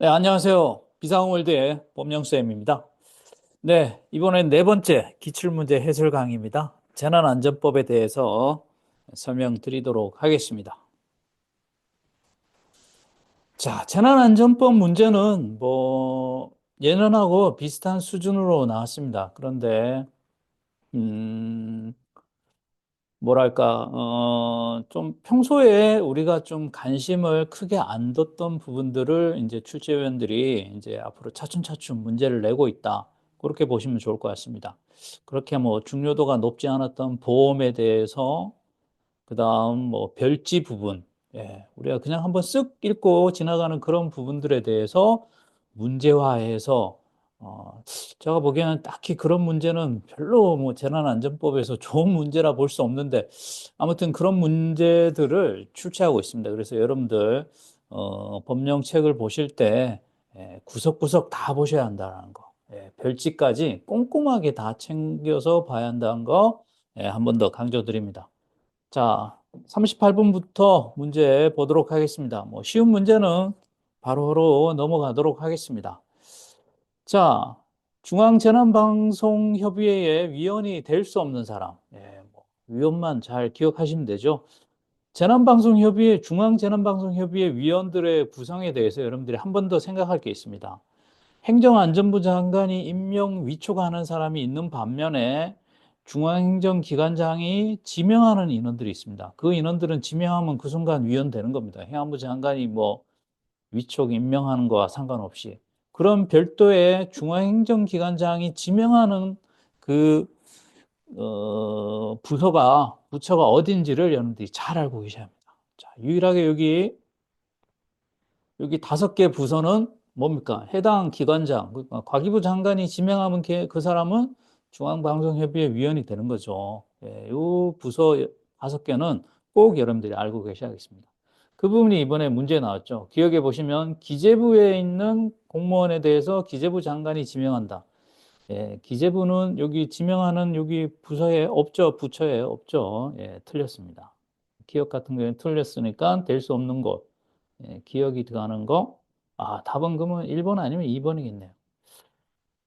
네, 안녕하세요. 비상월드의 범영수님입니다. 네, 이번엔 네 번째 기출문제 해설 강의입니다. 재난안전법에 대해서 설명드리도록 하겠습니다. 자, 재난안전법 문제는 예년하고 비슷한 수준으로 나왔습니다. 그런데, 음, 좀 평소에 우리가 좀 관심을 크게 안 뒀던 부분들을 이제 출제위원들이 이제 앞으로 차츰차츰 문제를 내고 있다. 그렇게 보시면 좋을 것 같습니다. 그렇게 중요도가 높지 않았던 보험에 대해서 그다음 별지 부분, 우리가 그냥 한번 쓱 읽고 지나가는 그런 부분들에 대해서 문제화해서 제가 보기에는 딱히 그런 문제는 별로 재난안전법에서 좋은 문제라 볼 수 없는데 아무튼 그런 문제들을 출제하고 있습니다. 그래서 여러분들 법령책을 보실 때 구석구석 다 보셔야 한다는 거, 별지까지 꼼꼼하게 다 챙겨서 봐야 한다는 거, 한 번 더 강조드립니다. 자, 38분부터 문제 보도록 하겠습니다. 쉬운 문제는 바로 넘어가도록 하겠습니다. 자, 중앙재난방송협의회의 위원이 될 수 없는 사람. 위원만 잘 기억하시면 되죠. 중앙재난방송협의회 위원들의 구성에 대해서 여러분들이 한 번 더 생각할 게 있습니다. 행정안전부 장관이 임명 위촉하는 사람이 있는 반면에 중앙행정기관장이 지명하는 인원들이 있습니다. 그 인원들은 지명하면 그 순간 위원 되는 겁니다. 행안부 장관이 위촉 임명하는 거와 상관없이. 그런 별도의 중앙행정기관장이 지명하는 그, 부처가 어딘지를 여러분들이 잘 알고 계셔야 합니다. 자, 유일하게 여기 다섯 개 부서는 뭡니까? 해당 기관장, 그러니까 과기부 장관이 지명하면 그 사람은 중앙방송협의회 위원이 되는 거죠. 이 부서 다섯 개는 꼭 여러분들이 알고 계셔야겠습니다. 그 부분이 이번에 문제 나왔죠. 기억해 보시면 기재부에 있는 공무원에 대해서 기재부 장관이 지명한다. 기재부는 여기 지명하는 여기 부서에 없죠. 부처에 없죠. 틀렸습니다. 기억 같은 경우에 틀렸으니까 될 수 없는 곳. 기억이 들어가는 거. 아, 답은 그러면 1번 아니면 2번이겠네요.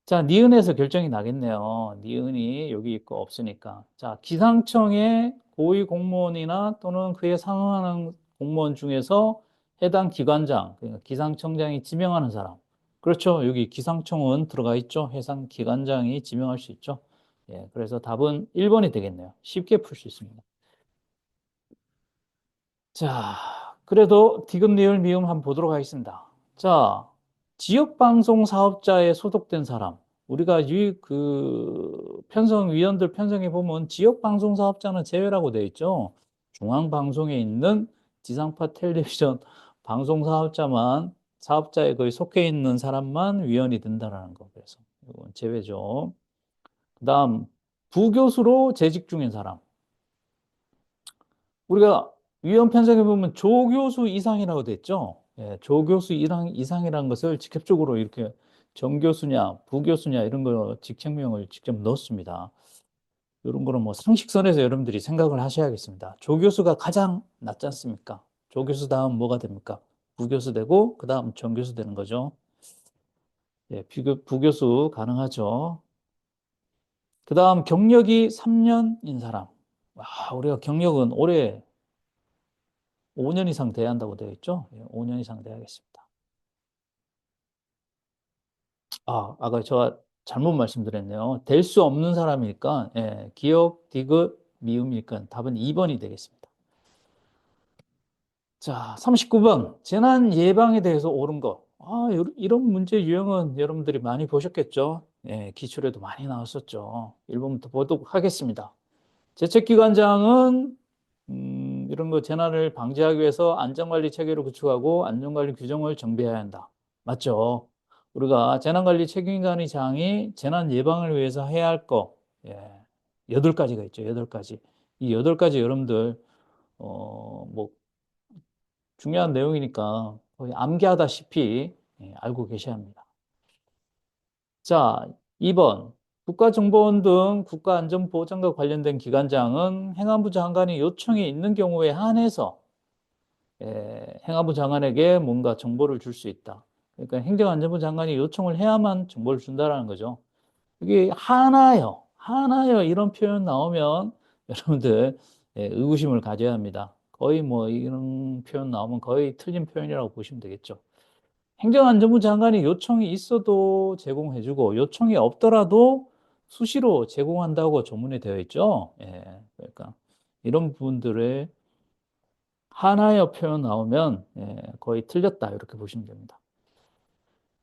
자, 니은에서 결정이 나겠네요. 니은이 여기 있고 없으니까. 자, 기상청의 고위 공무원이나 또는 그에 상응하는 공무원 중에서 해당 기관장, 그러니까 기상청장이 지명하는 사람. 그렇죠. 여기 기상청은 들어가 있죠. 해상 기관장이 지명할 수 있죠. 그래서 답은 1번이 되겠네요. 쉽게 풀 수 있습니다. 자, 그래도 디귿, 리을, 미음 한번 보도록 하겠습니다. 자, 지역방송 사업자에 소속된 사람. 우리가 위원들 편성해 보면 지역방송 사업자는 제외라고 되어 있죠. 중앙방송에 있는 지상파 텔레비전 방송 사업자에 거의 속해 있는 사람만 위원이 된다라는 거. 그래서 이건 제외죠. 그다음, 부교수로 재직 중인 사람. 우리가 위원 편성해 보면 조교수 이상이라고 됐죠. 조교수 이상이라는 것을 직접적으로 이렇게 정교수냐, 부교수냐 이런 거 직책명을 직접 넣었습니다. 이런 거는 상식선에서 여러분들이 생각을 하셔야겠습니다. 조교수가 가장 낫지 않습니까? 조교수 다음 뭐가 됩니까? 부교수 되고 그 다음 정교수 되는 거죠. 부교수 가능하죠. 그 다음 경력이 3년인 사람. 우리가 경력은 올해 5년 이상 돼야 한다고 되어 있죠? 5년 이상 돼야겠습니다. 아까 제가 잘못 말씀드렸네요. 될 수 없는 사람이니까, 기억, 디귿, 미음이니까 답은 2번이 되겠습니다. 자, 39번. 재난 예방에 대해서 옳은 거. 이런 문제 유형은 여러분들이 많이 보셨겠죠? 기출에도 많이 나왔었죠. 1번부터 보도록 하겠습니다. 재책기관장은 이런 거 재난을 방지하기 위해서 안전관리 체계를 구축하고 안전관리 규정을 정비해야 한다. 맞죠? 우리가 재난관리 책임관리장이 재난 예방을 위해서 해야 할 거, 예, 8가지가 있죠. 8가지. 이 8가지 여러분들, 뭐, 중요한 내용이니까 거의 암기하다시피 알고 계셔야 합니다. 자, 2번. 국가정보원 등 국가안전보장과 관련된 기관장은 행안부 장관의 요청이 있는 경우에 한해서 행안부 장관에게 뭔가 정보를 줄 수 있다. 그러니까 행정안전부 장관이 요청을 해야만 정보를 준다라는 거죠. 이게 하나요, 하나요 이런 표현 나오면 여러분들 의구심을 가져야 합니다. 거의 뭐 이런 표현 나오면 거의 틀린 표현이라고 보시면 되겠죠. 행정안전부 장관이 요청이 있어도 제공해주고 요청이 없더라도 수시로 제공한다고 조문에 되어 있죠. 예, 그러니까 이런 부분들의 하나의 표현 나오면 거의 틀렸다 이렇게 보시면 됩니다.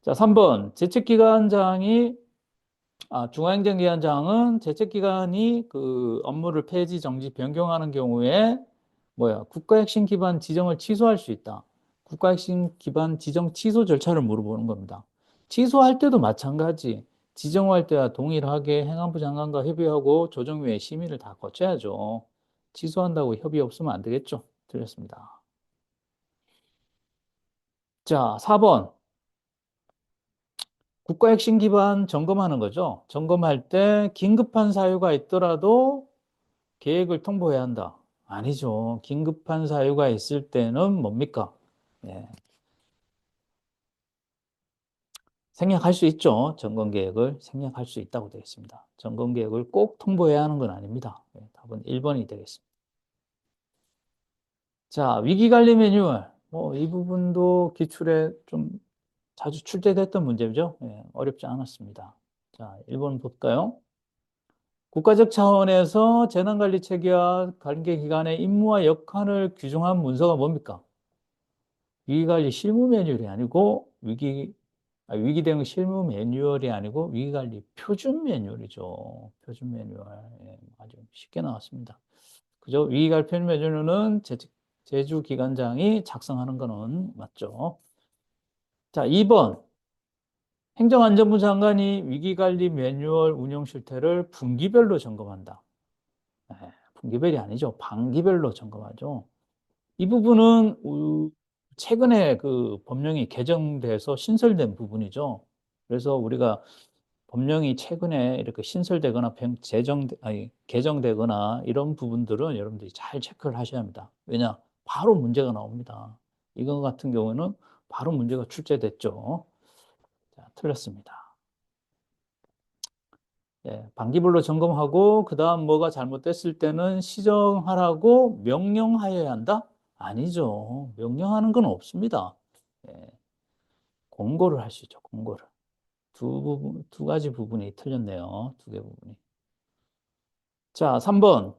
자, 3번 제책기관장이 중앙행정기관장은 제책기관이 그 업무를 폐지, 정지, 변경하는 경우에 국가핵심 기반 지정을 취소할 수 있다. 국가핵심 기반 지정 취소 절차를 물어보는 겁니다. 취소할 때도 마찬가지. 지정할 때와 동일하게 행안부 장관과 협의하고 조정위의 심의를 다 거쳐야죠. 취소한다고 협의 없으면 안 되겠죠. 틀렸습니다. 자, 4번. 국가 핵심 기반 점검하는 거죠. 점검할 때 긴급한 사유가 있더라도 계획을 통보해야 한다. 아니죠. 긴급한 사유가 있을 때는 뭡니까? 예, 생략할 수 있죠. 점검 계획을 생략할 수 있다고 되어 있습니다. 점검 계획을 꼭 통보해야 하는 건 아닙니다. 답은 1번이 되겠습니다. 자, 위기관리 매뉴얼. 이 부분도 기출에 좀 자주 출제됐던 문제죠. 어렵지 않았습니다. 자, 1번 볼까요? 국가적 차원에서 재난관리 체계와 관계기관의 임무와 역할을 규정한 문서가 뭡니까? 위기관리 실무 매뉴얼이 아니고 위기 대응 실무 매뉴얼이 아니고 위기관리 표준 매뉴얼이죠. 표준 매뉴얼. 아주 쉽게 나왔습니다. 그죠? 위기관리 표준 매뉴얼은 제주기관장이 작성하는 거는 맞죠. 자, 2번. 행정안전부 장관이 위기관리 매뉴얼 운영 실태를 분기별로 점검한다. 네, 분기별이 아니죠. 반기별로 점검하죠. 이 부분은 최근에 그 법령이 개정돼서 신설된 부분이죠. 그래서 우리가 법령이 최근에 이렇게 신설되거나 개정되거나 이런 부분들은 여러분들이 잘 체크를 하셔야 합니다. 왜냐? 바로 문제가 나옵니다. 이거 같은 경우는 바로 문제가 출제됐죠. 자, 틀렸습니다. 반기별로 점검하고 그다음 뭐가 잘못됐을 때는 시정하라고 명령하여야 한다? 아니죠. 명령하는 건 없습니다. 예, 공고를 할 수 있죠. 공고를. 두 가지 부분이 틀렸네요. 두 개 부분이. 자, 3번.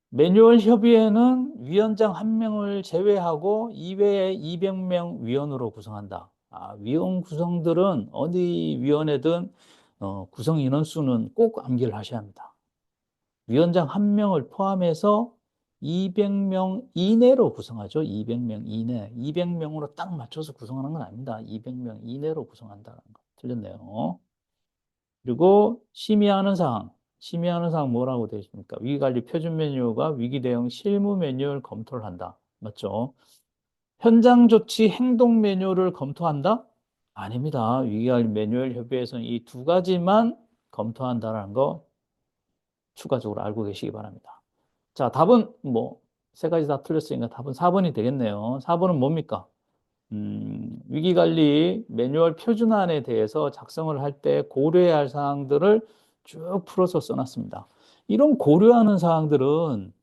매뉴얼 협의회는 위원장 1명을 제외하고 이외에 200명 위원으로 구성한다. 위원 구성들은 어디 위원회든 구성 인원수는 꼭 암기를 하셔야 합니다. 위원장 1명을 포함해서 200명 이내로 구성하죠. 200명 이내. 200명으로 딱 맞춰서 구성하는 건 아닙니다. 200명 이내로 구성한다는 거. 틀렸네요. 그리고 심의하는 사항. 심의하는 사항 뭐라고 되어 있습니까? 위기관리 표준 매뉴얼과 위기 대응 실무 매뉴얼 검토를 한다. 맞죠? 현장 조치 행동 매뉴얼을 검토한다? 아닙니다. 위기관리 매뉴얼 협의회에서는 이 두 가지만 검토한다는 거 추가적으로 알고 계시기 바랍니다. 자, 답은 뭐, 세 가지 다 틀렸으니까 답은 4번이 되겠네요. 4번은 뭡니까? 위기관리 매뉴얼 표준안에 대해서 작성을 할 때 고려해야 할 사항들을 쭉 풀어서 써놨습니다. 이런 고려하는 사항들은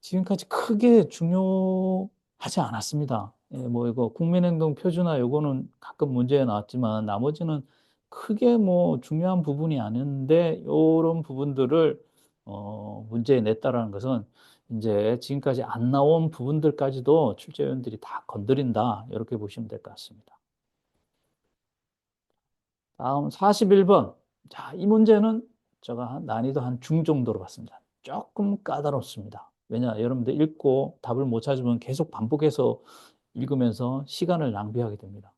지금까지 크게 중요하지 않았습니다. 뭐 이거 국민행동 표준화 요거는 가끔 문제에 나왔지만 나머지는 크게 뭐 중요한 부분이 아닌데 이런 부분들을 문제에 냈다라는 것은 이제 지금까지 안 나온 부분들까지도 출제위원들이 다 건드린다. 이렇게 보시면 될 것 같습니다. 다음 41번. 자, 이 문제는 제가 난이도 한 중 정도로 봤습니다. 조금 까다롭습니다. 왜냐, 여러분들 읽고 답을 못 찾으면 계속 반복해서 읽으면서 시간을 낭비하게 됩니다.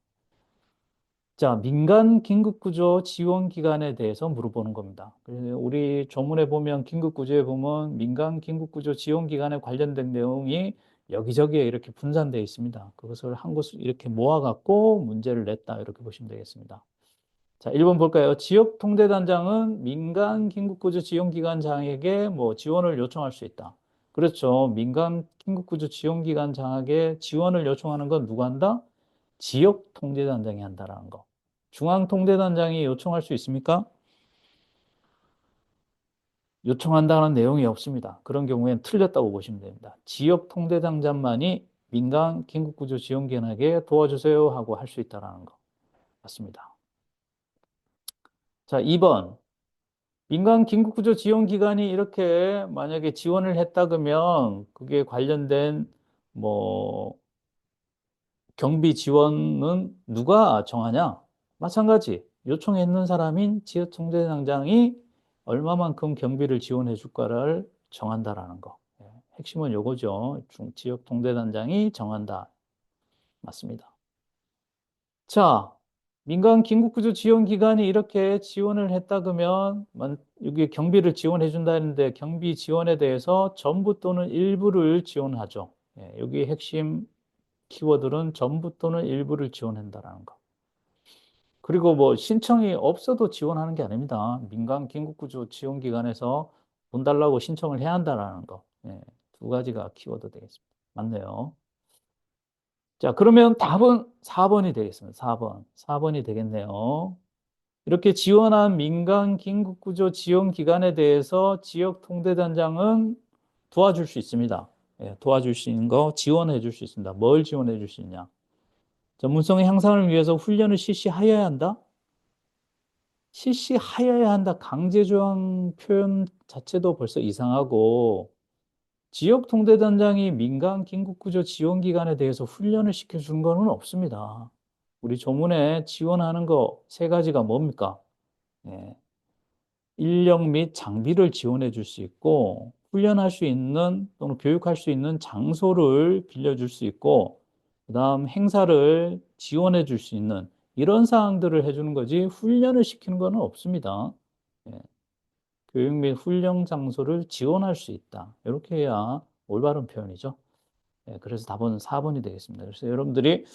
자, 민간 긴급구조 지원 기관에 대해서 물어보는 겁니다. 그래서 우리 조문에 보면 긴급구조에 보면 민간 긴급구조 지원 기관에 관련된 내용이 여기저기에 이렇게 분산되어 있습니다. 그것을 한 곳을 이렇게 모아갖고 문제를 냈다. 이렇게 보시면 되겠습니다. 자, 1번 볼까요? 지역 통제단장은 민간 긴급구조 지원기관장에게 뭐 지원을 요청할 수 있다. 그렇죠. 민간 긴급구조 지원기관장에게 지원을 요청하는 건 누가 한다? 지역 통제단장이 한다라는 거. 중앙 통제단장이 요청할 수 있습니까? 요청한다는 내용이 없습니다. 그런 경우에는 틀렸다고 보시면 됩니다. 지역 통제단장만이 민간 긴급구조 지원기관에게 도와주세요 하고 할 수 있다는 거. 맞습니다. 자, 2번. 민간 긴급구조 지원기관이 이렇게 만약에 지원을 했다 그러면 그게 관련된 뭐 경비 지원은 누가 정하냐? 마찬가지. 요청했는 사람인 지역통제장장이 얼마만큼 경비를 지원해 줄까를 정한다라는 거. 예, 핵심은 요거죠. 지역통제단장이 정한다. 맞습니다. 자, 민간 긴급구조 지원기관이 이렇게 지원을 했다 그러면 여기 경비를 지원해 준다는데 경비 지원에 대해서 전부 또는 일부를 지원하죠. 예, 여기 핵심 키워드는 전부 또는 일부를 지원한다라는 거. 그리고 뭐 신청이 없어도 지원하는 게 아닙니다. 민간 긴급구조 지원기관에서 돈 달라고 신청을 해야 한다라는 거. 예, 두 가지가 키워드 되겠습니다. 맞네요. 자, 그러면 답은 4번이 되겠습니다. 4번. 4번이 되겠네요. 이렇게 지원한 민간 긴급구조 지원기관에 대해서 지역 통제단장은 도와줄 수 있습니다. 예, 도와줄 수 있는 거 지원해 줄 수 있습니다. 뭘 지원해 줄 수 있냐? 전문성의 향상을 위해서 훈련을 실시하여야 한다? 실시하여야 한다. 강제조항 표현 자체도 벌써 이상하고, 지역 통제단장이 민간 긴급구조 지원기관에 대해서 훈련을 시켜주는 거는 없습니다. 우리 조문에 지원하는 거 세 가지가 뭡니까? 예, 인력 및 장비를 지원해 줄 수 있고, 훈련할 수 있는 또는 교육할 수 있는 장소를 빌려줄 수 있고, 그 다음 행사를 지원해 줄 수 있는 이런 사항들을 해주는 거지 훈련을 시키는 거는 없습니다. 예, 교육 및 훈련 장소를 지원할 수 있다. 이렇게 해야 올바른 표현이죠. 예, 그래서 답은 4번이 되겠습니다. 그래서 여러분들이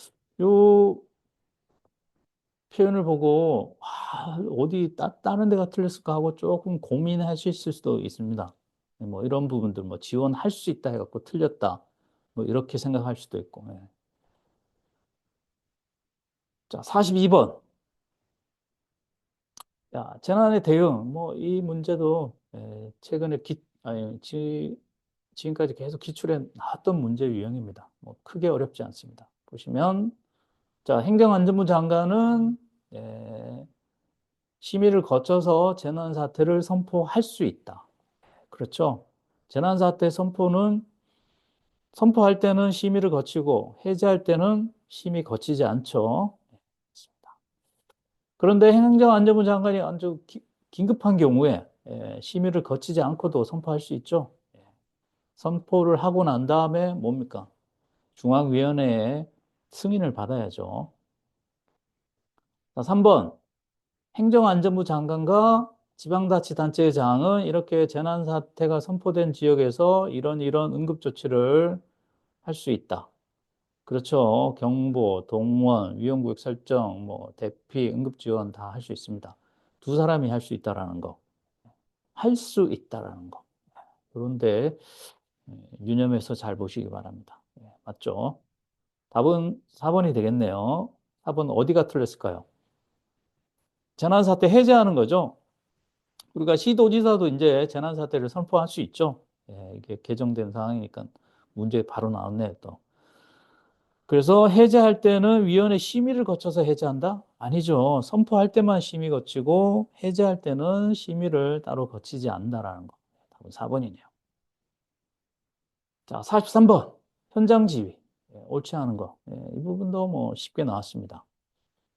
요 표현을 보고 어디 다른 데가 틀렸을까 하고 조금 고민하실 수도 있습니다. 뭐 이런 부분들 뭐 지원할 수 있다 해갖고 틀렸다 뭐 이렇게 생각할 수도 있고. 예. 자, 42번. 야, 재난의 대응. 뭐 이 문제도 최근에 아니, 지금까지 계속 기출해 나왔던 문제 유형입니다. 뭐 크게 어렵지 않습니다. 보시면 자, 행정안전부 장관은 심의를 거쳐서 재난사태를 선포할 수 있다. 그렇죠? 재난사태 선포할 때는 심의를 거치고 해제할 때는 심의 거치지 않죠. 그런데 행정안전부 장관이 아주 긴급한 경우에 심의를 거치지 않고도 선포할 수 있죠. 선포를 하고 난 다음에 뭡니까? 중앙위원회의 승인을 받아야죠. 자, 3번. 행정안전부 장관과 지방자치단체의 장은 이렇게 재난사태가 선포된 지역에서 이런 응급조치를 할 수 있다. 그렇죠. 경보, 동원, 위험구역 설정, 뭐 대피, 응급지원 다 할 수 있습니다. 두 사람이 할 수 있다라는 거. 할 수 있다라는 거. 그런데 유념해서 잘 보시기 바랍니다. 맞죠? 답은 4번이 되겠네요. 4번 어디가 틀렸을까요? 재난사태 해제하는 거죠. 우리가 시도지사도 이제 재난사태를 선포할 수 있죠. 이게 개정된 상황이니까 문제 바로 나왔네요, 또. 그래서 해제할 때는 위원회 심의를 거쳐서 해제한다? 아니죠. 선포할 때만 심의 거치고 해제할 때는 심의를 따로 거치지 않는다라는 거. 답은 4번이네요. 자, 43번. 현장 지휘. 옳지 않은 거. 이 부분도 뭐 쉽게 나왔습니다.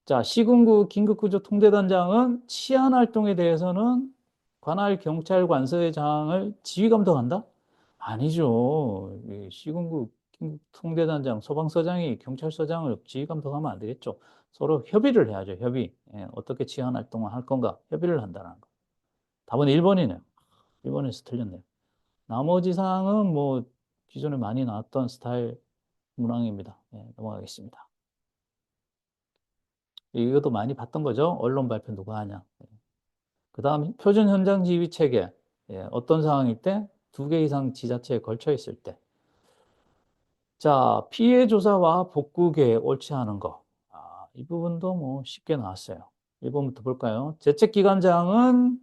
자, 시군구 긴급구조 통제단장은 치안 활동에 대해서는 관할 경찰관서장을 지휘 감독한다? 아니죠. 이 시군구 긴급 통제단장, 소방서장이 경찰서장을 지휘 감독하면 안 되겠죠. 서로 협의를 해야죠. 협의. 어떻게 치안 활동을 할 건가? 협의를 한다는 거. 답은 1번이네요. 1번에서 틀렸네요. 나머지 사항은 뭐 기존에 많이 나왔던 스타일 문항입니다. 넘어가겠습니다. 이것도 많이 봤던 거죠. 언론 발표 누가 하냐. 그 다음 표준 현장 지휘 체계. 어떤 상황일 때? 2개 이상 지자체에 걸쳐 있을 때. 자, 피해 조사와 복구 계획 옳지 않은 거. 이 부분도 뭐 쉽게 나왔어요. 1번부터 볼까요? 대책기관장은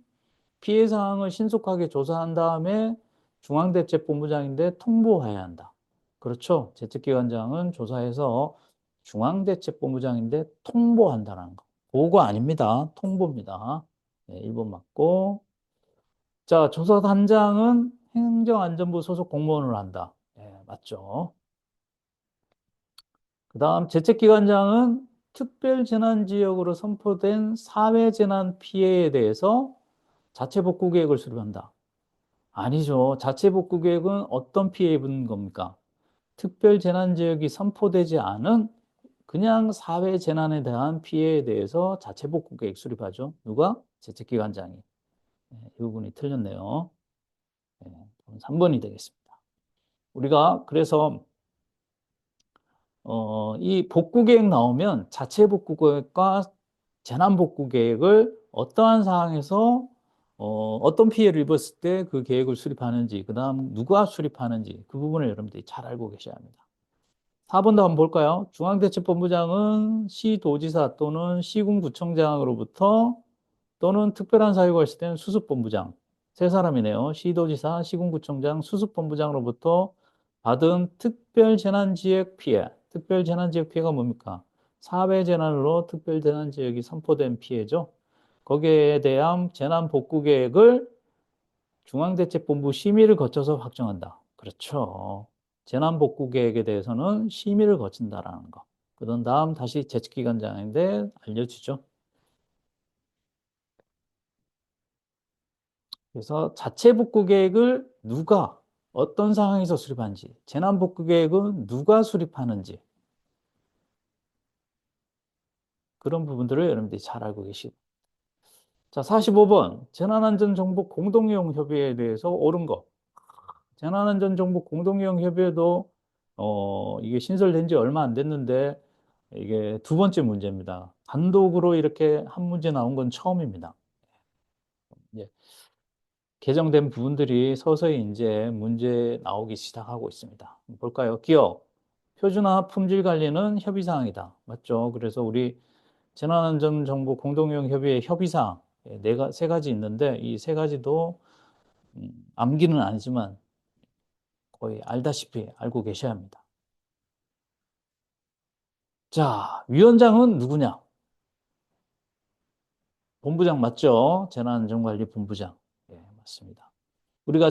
피해 사항을 신속하게 조사한 다음에 중앙대책본부장인데 통보해야 한다. 그렇죠? 대책기관장은 조사해서 중앙대책본부장인데 통보한다는 거. 보고 아닙니다. 통보입니다. 네, 1번 맞고. 자, 조사단장은 행정안전부 소속 공무원을 한다. 네, 맞죠? 그 다음 재택기관장은 특별재난지역으로 선포된 사회재난 피해에 대해서 자체복구 계획을 수립한다. 아니죠. 자체복구 계획은 어떤 피해 입은 겁니까? 특별재난지역이 선포되지 않은 그냥 사회재난에 대한 피해에 대해서 자체복구 계획 수립하죠. 누가? 재택기관장이. 네, 이 부분이 틀렸네요. 네, 3번이 되겠습니다. 우리가 그래서 이 복구 계획 나오면 자체 복구 계획과 재난 복구 계획을 어떠한 상황에서 어떤 피해를 입었을 때 그 계획을 수립하는지, 그 다음 누가 수립하는지 그 부분을 여러분들이 잘 알고 계셔야 합니다. 4번도 한번 볼까요? 중앙대책본부장은 시도지사 또는 시군구청장으로부터 또는 특별한 사유가 있을 때는 수습본부장. 세 사람이네요. 시도지사, 시군구청장, 수습본부장으로부터 받은 특별재난지역 피해. 특별재난지역 피해가 뭡니까? 사회재난으로 특별재난지역이 선포된 피해죠. 거기에 대한 재난복구계획을 중앙대책본부 심의를 거쳐서 확정한다. 그렇죠. 재난복구계획에 대해서는 심의를 거친다라는 거. 그런 다음 다시 재직기관장인데 알려주죠. 그래서 자체 복구 계획을 누가 어떤 상황에서 수립하는지, 재난 복구 계획은 누가 수립하는지 그런 부분들을 여러분들이 잘 알고 계시고. 자, 45번 재난안전정보 공동이용 협의회에 대해서 옳은 거. 재난안전정보 공동이용 협의회도 이게 신설된 지 얼마 안 됐는데 이게 두 번째 문제입니다. 단독으로 이렇게 한 문제 나온 건 처음입니다. 예. 개정된 부분들이 서서히 이제 문제 나오기 시작하고 있습니다. 볼까요? 기업, 표준화 품질 관리는 협의사항이다. 맞죠? 그래서 우리 재난안전정보 공동이용 협의회 협의사항 세 가지 있는데 이 세 가지도 암기는 아니지만 거의 알다시피 알고 계셔야 합니다. 자, 위원장은 누구냐? 본부장 맞죠? 재난안전관리본부장. 예, 맞습니다. 우리가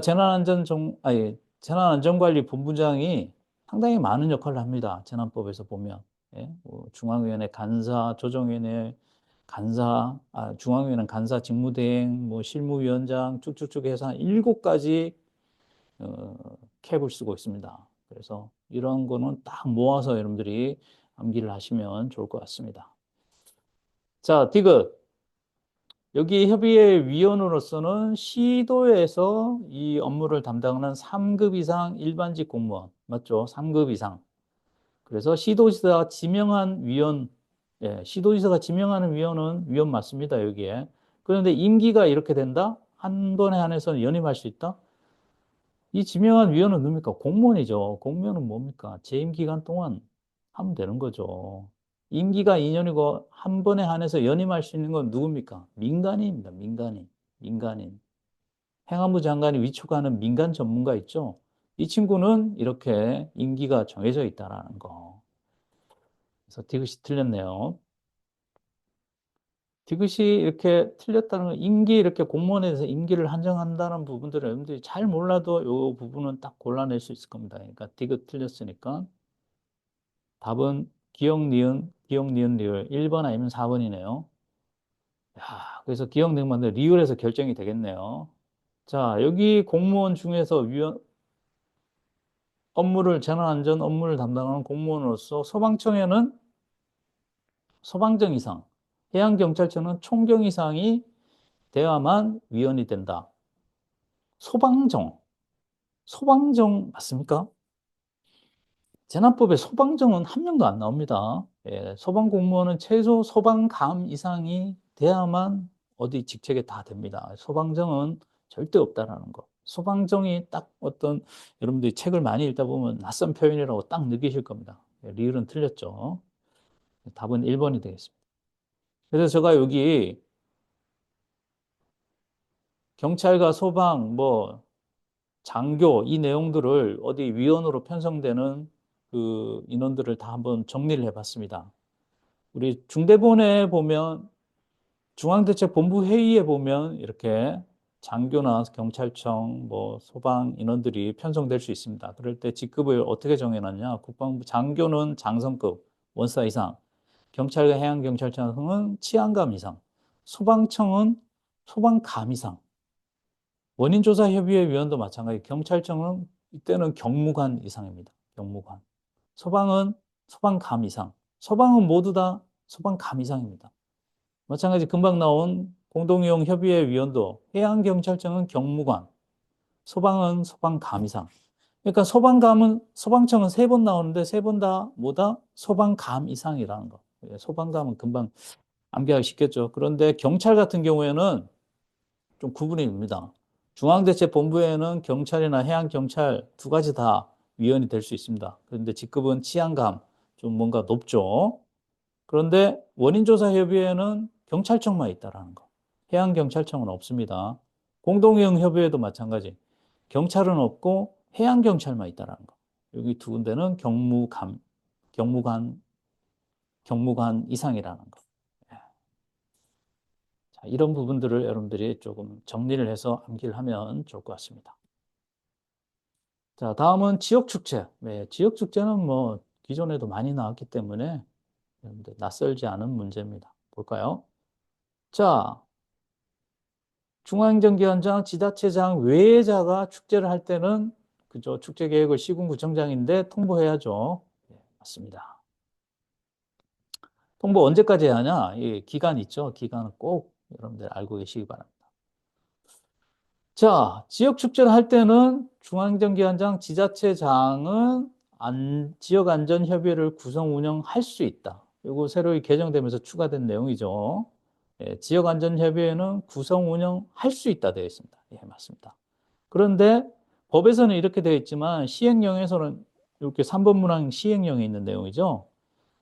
재난안전관리본부장이 상당히 많은 역할을 합니다. 재난법에서 보면. 예? 뭐 중앙위원회 간사, 조정위원회 간사, 중앙위원회 간사 직무대행, 뭐 실무위원장 쭉쭉쭉 해서 한 7가지 캡을 쓰고 있습니다. 그래서 이런 거는 딱 모아서 여러분들이 암기를 하시면 좋을 것 같습니다. 자, 디귿. 여기 협의회 위원으로서는 시도에서 이 업무를 담당하는 3급 이상 일반직 공무원, 맞죠? 3급 이상. 그래서 시도지사가 지명한 위원, 시도지사가 지명하는 위원은 위원 맞습니다, 여기에. 그런데 임기가 이렇게 된다? 한 번에 한해서 연임할 수 있다? 이 지명한 위원은 누굽니까? 공무원이죠. 공무원은 뭡니까? 재임 기간 동안 하면 되는 거죠. 임기가 2년이고 한 번에 한해서 연임할 수 있는 건 누굽니까? 민간인입니다. 민간인. 민간인. 행안부 장관이 위촉하는 민간 전문가 있죠? 이 친구는 이렇게 임기가 정해져 있다라는 거. 그래서 디귿이 틀렸네요. 디귿이 이렇게 틀렸다는 건 임기 이렇게 공무원에서 임기를 한정한다는 부분들을 여러분들이 잘 몰라도 이 부분은 딱 골라낼 수 있을 겁니다. 그러니까 디귿 틀렸으니까 답은 기억, 니은, 리을 1번 아니면 4번이네요. 야, 그래서 기억, 니은, 만데 리을에서 결정이 되겠네요. 자, 여기 공무원 중에서 재난안전 업무를 담당하는 공무원으로서 소방청에는 소방청 이상, 해양경찰청은 총경 이상이 돼야만 위원이 된다. 소방정, 소방정 맞습니까? 재난법에 소방정은 한 명도 안 나옵니다. 예, 소방공무원은 최소 소방감 이상이 돼야만 어디 직책에 다 됩니다. 소방정은 절대 없다라는 거. 소방정이 딱 어떤 여러분들이 책을 많이 읽다 보면 낯선 표현이라고 딱 느끼실 겁니다. 예, 리을은 틀렸죠. 답은 1번이 되겠습니다. 그래서 제가 여기 경찰과 소방, 뭐, 장교, 이 내용들을 어디 위원으로 편성되는 그 인원들을 다 한번 정리를 해봤습니다. 우리 중대본에 보면 중앙대책본부 회의에 보면 이렇게 장교나 경찰청, 뭐 소방 인원들이 편성될 수 있습니다. 그럴 때 직급을 어떻게 정해놨냐? 국방부 장교는 장성급 원사 이상, 경찰과 해양경찰청은 치안감 이상, 소방청은 소방감 이상, 원인조사협의회 위원도 마찬가지. 경찰청은 이때는 경무관 이상입니다. 경무관. 소방은 소방감 이상. 소방은 모두 다 소방감 이상입니다. 마찬가지 금방 나온 공동이용 협의회 위원도 해양경찰청은 경무관, 소방은 소방감 이상. 그러니까 소방청은 3번 나오는데 3번 다 뭐다? 소방감 이상이라는 거. 예, 소방감은 금방 암기하기 쉽겠죠. 그런데 경찰 같은 경우에는 좀 구분이 됩니다. 중앙대책본부에는 경찰이나 해양경찰 두 가지 다 위원이 될 수 있습니다. 그런데 직급은 치안감, 좀 뭔가 높죠. 그런데 원인조사협의회는 경찰청만 있다라는 거. 해양경찰청은 없습니다. 공동이용협의회도 마찬가지. 경찰은 없고 해양경찰만 있다라는 거. 여기 두 군데는 경무관, 경무관 이상이라는 거. 자, 이런 부분들을 여러분들이 조금 정리를 해서 암기를 하면 좋을 것 같습니다. 자, 다음은 지역축제. 네, 지역축제는 뭐 기존에도 많이 나왔기 때문에 여러분들 낯설지 않은 문제입니다. 볼까요? 자, 중앙행정기관장, 지자체장 외자가 축제를 할 때는 그죠? 축제 계획을 시군구청장인데 통보해야죠. 네, 맞습니다. 통보 언제까지 해야 하냐? 이 기간 있죠? 기간은 꼭 여러분들 알고 계시기 바랍니다. 자, 지역 축제를 할 때는 중앙행정기관장, 지자체장은 지역안전협의회를 구성 운영할 수 있다. 이거 새로 개정되면서 추가된 내용이죠. 예, 지역안전협의회는 구성 운영할 수 있다 되어 있습니다. 예, 맞습니다. 그런데 법에서는 이렇게 되어 있지만 시행령에서는 이렇게 3번 문항 시행령에 있는 내용이죠.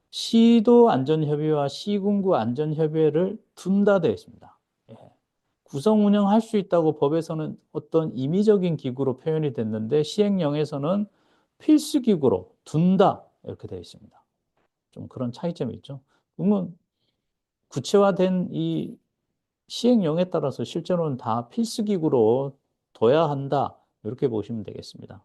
시도 안전협의회와 시군구 안전협의회를 둔다 되어 있습니다. 예. 구성 운영할 수 있다고 법에서는 어떤 임의적인 기구로 표현이 됐는데 시행령에서는 필수 기구로 둔다 이렇게 되어 있습니다. 좀 그런 차이점이 있죠. 그러면 구체화된 이 시행령에 따라서 실제로는 다 필수 기구로 둬야 한다 이렇게 보시면 되겠습니다.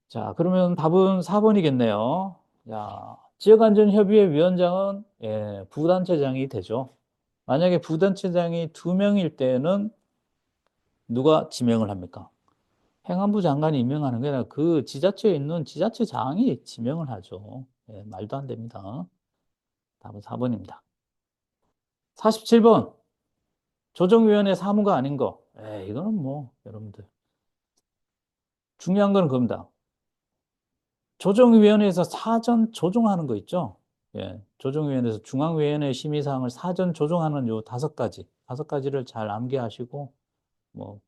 자, 그러면 답은 4번이겠네요. 자, 지역안전협의회 위원장은 예, 부단체장이 되죠. 만약에 부단체장이 2명일 때는 누가 지명을 합니까? 행안부 장관이 임명하는 게 아니라 그 지자체에 있는 지자체장이 지명을 하죠. 예, 말도 안 됩니다. 답은 4번입니다. 47번. 조정위원회 사무가 아닌 거. 이거는 뭐, 여러분들. 중요한 거는 그겁니다. 조정위원회에서 사전 조정하는 거 있죠? 예, 조정위원회에서 중앙위원회 심의사항을 사전 조정하는 요 5가지. 5가지를 잘 암기하시고, 뭐,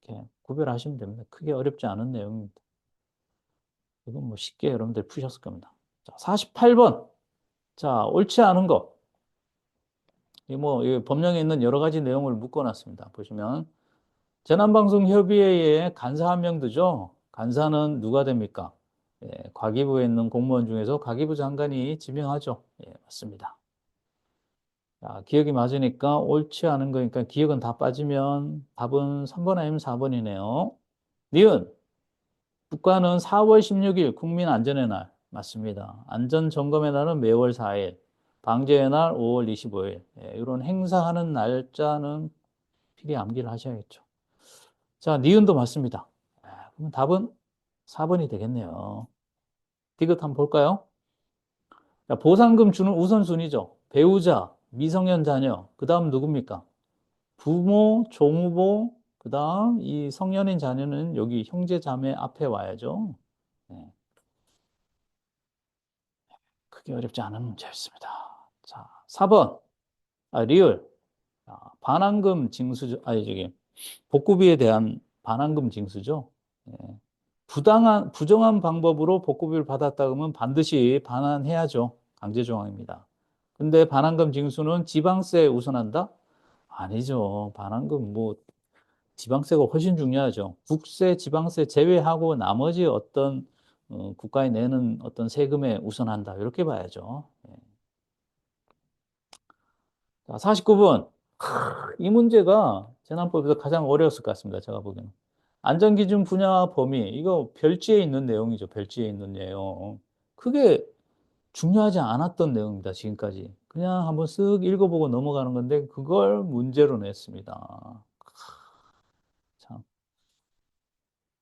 이렇게 구별하시면 됩니다. 크게 어렵지 않은 내용입니다. 이건 뭐 쉽게 여러분들 푸셨을 겁니다. 자, 48번. 자, 옳지 않은 거. 이 법령에 있는 여러 가지 내용을 묶어놨습니다. 보시면 재난방송협의회에 간사 1명 두죠. 간사는 누가 됩니까? 예, 과기부에 있는 공무원 중에서 과기부 장관이 지명하죠. 예, 맞습니다. 자, 기억이 맞으니까 옳지 않은 거니까 기억은 다 빠지면 답은 3번 아니면 4번이네요. 니은 국가는 4월 16일 국민안전의 날 맞습니다. 안전점검의 날은 매월 4일, 방제의 날 5월 25일. 예, 이런 행사하는 날짜는 필히 암기를 하셔야겠죠. 자, 니은도 맞습니다. 그럼 답은 4번이 되겠네요. 디귿 한번 볼까요? 자, 보상금 주는 우선순위죠. 배우자, 미성년 자녀, 그 다음 누굽니까? 부모, 조무보, 그 다음 이 성년인 자녀는 여기 형제, 자매 앞에 와야죠. 네, 크게 어렵지 않은 문제였습니다. 자, 4번. 리을. 자, 반환금 징수, 아니, 복구비에 대한 반환금 징수죠. 네. 부정한 방법으로 복급을 받았다 그러면 반드시 반환해야죠. 강제조항입니다. 근데 반환금 징수는 지방세 우선한다? 아니죠. 반환금 지방세가 훨씬 중요하죠. 국세, 지방세 제외하고 나머지 어떤 국가에 내는 어떤 세금에 우선한다. 이렇게 봐야죠. 예. 자, 49분. 이 문제가 재난법에서 가장 어려웠을 것 같습니다. 제가 보기에는. 안전기준 분야 범위. 이거 별지에 있는 내용이죠. 별지에 있는 내용. 크게 중요하지 않았던 내용입니다. 지금까지. 그냥 한번 쓱 읽어보고 넘어가는 건데 그걸 문제로 냈습니다. 참.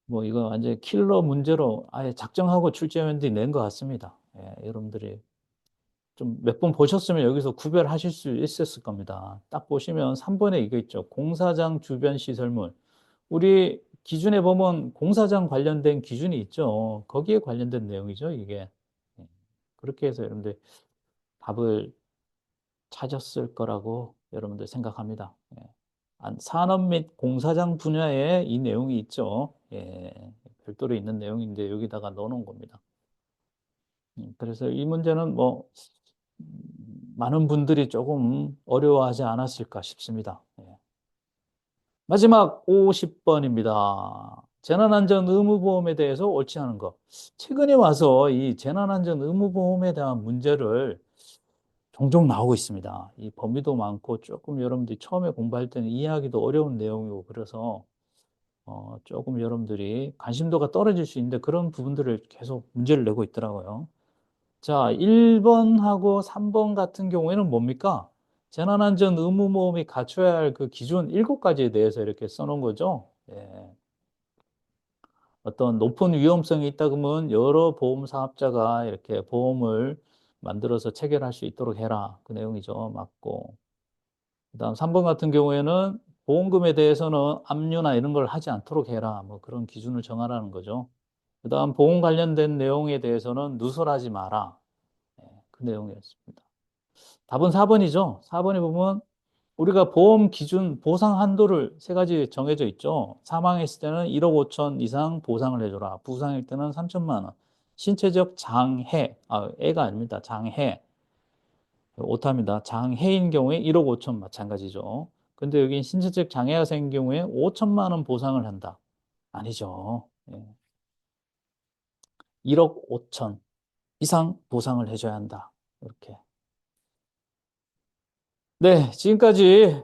이거 완전 킬러 문제로 아예 작정하고 출제위원들이 낸 것 같습니다. 예, 여러분들이 좀 몇 번 보셨으면 여기서 구별하실 수 있었을 겁니다. 딱 보시면 3번에 이거 있죠. 공사장 주변 시설물. 우리 기준에 보면 공사장 관련된 기준이 있죠. 거기에 관련된 내용이죠, 이게. 예, 그렇게 해서 여러분들 답을 찾았을 거라고 여러분들 생각합니다. 예. 산업 및 공사장 분야에 이 내용이 있죠. 예, 별도로 있는 내용인데 여기다가 넣어놓은 겁니다. 그래서 이 문제는 많은 분들이 조금 어려워하지 않았을까 싶습니다. 예. 마지막 50번입니다. 재난안전 의무보험에 대해서 옳지 않은 것. 최근에 와서 이 재난안전 의무보험에 대한 문제를 종종 나오고 있습니다. 이 범위도 많고 조금 여러분들이 처음에 공부할 때는 이해하기도 어려운 내용이고 그래서 조금 여러분들이 관심도가 떨어질 수 있는데 그런 부분들을 계속 문제를 내고 있더라고요. 자, 1번하고 3번 같은 경우에는 뭡니까? 재난안전 의무보험이 갖춰야 할 그 기준 7가지에 대해서 이렇게 써놓은 거죠. 예. 어떤 높은 위험성이 있다 그러면 여러 보험 사업자가 이렇게 보험을 만들어서 체결할 수 있도록 해라. 그 내용이죠. 맞고. 그다음 3번 같은 경우에는 보험금에 대해서는 압류나 이런 걸 하지 않도록 해라. 그런 기준을 정하라는 거죠. 그다음 보험 관련된 내용에 대해서는 누설하지 마라. 예, 그 내용이었습니다. 답은 4번이죠. 4번에 보면 우리가 보험 기준 보상 한도를 3가지 정해져 있죠. 사망했을 때는 1억 5천 이상 보상을 해줘라. 부상일 때는 3천만 원. 신체적 장해, 애가 아닙니다. 장해. 오타입니다. 장해인 경우에 1억 5천 마찬가지죠. 근데 여기 신체적 장애가 생긴 경우에 5천만 원 보상을 한다. 아니죠. 예. 1억 5천 이상 보상을 해줘야 한다. 이렇게. 네, 지금까지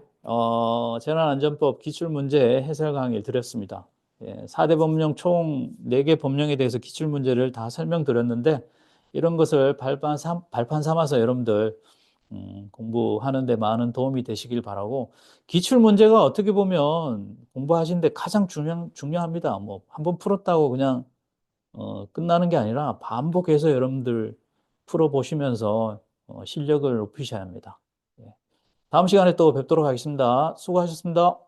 재난안전법 기출문제 해설 강의를 드렸습니다. 예, 4대 법령 총 4개 법령에 대해서 기출문제를 다 설명드렸는데 이런 것을 발판 삼아서 여러분들 공부하는 데 많은 도움이 되시길 바라고 기출문제가 어떻게 보면 공부하시는데 가장 중요합니다. 한번 풀었다고 그냥 끝나는 게 아니라 반복해서 여러분들 풀어보시면서 실력을 높이셔야 합니다. 예. 다음 시간에 또 뵙도록 하겠습니다. 수고하셨습니다.